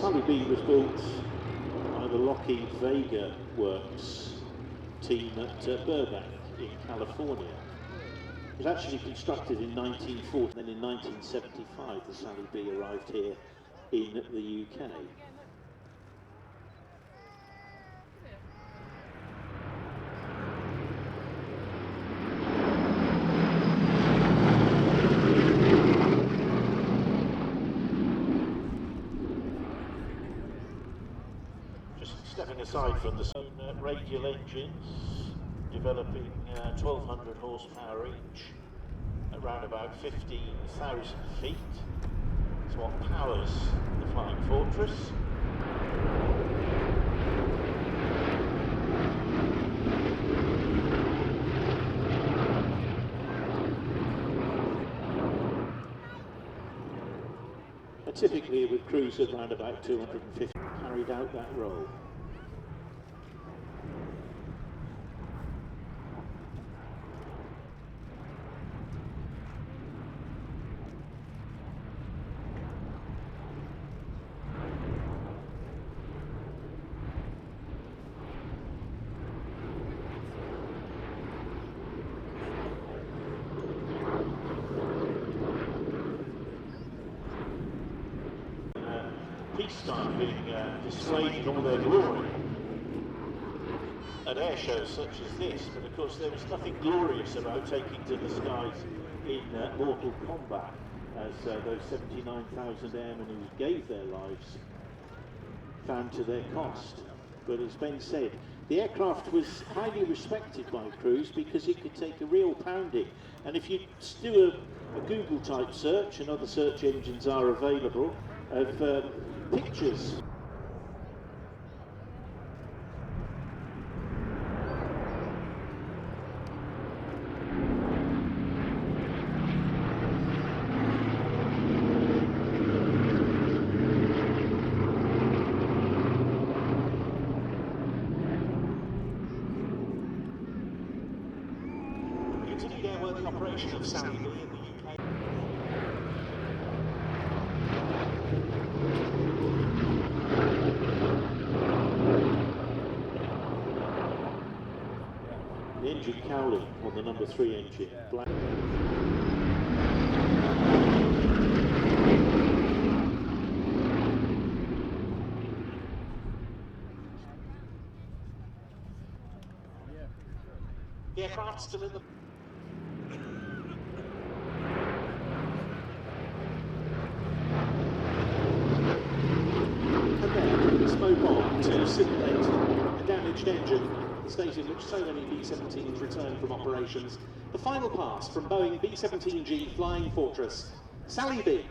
Sally B was built by the Lockheed Vega Works team at Burbank in California. It was actually constructed in 1940, then in 1975 the Sally B arrived here in the UK. Stepping aside from the radial engines, developing 1200 horsepower each, at around about 15,000 feet. It's what powers the Flying Fortress. Typically it would cruise at around about 250, carried out that role. Peacetime being displayed in all their glory at airshows such as this, but of course there was nothing glorious about taking to the skies in mortal combat, as those 79,000 airmen who gave their lives found to their cost. But as Ben said, the aircraft was highly respected by crews because it could take a real pounding, and if you do a Google type search, and other search engines are available, of pictures. Continued airworthy operation of Sally B in the UK. The engine cowling on the number 3 engine. Black. The aircraft still in the... And then it's mobile to simulate a damaged engine, the state in which so many B-17s return from operations. The final pass from Boeing B-17G Flying Fortress, Sally B.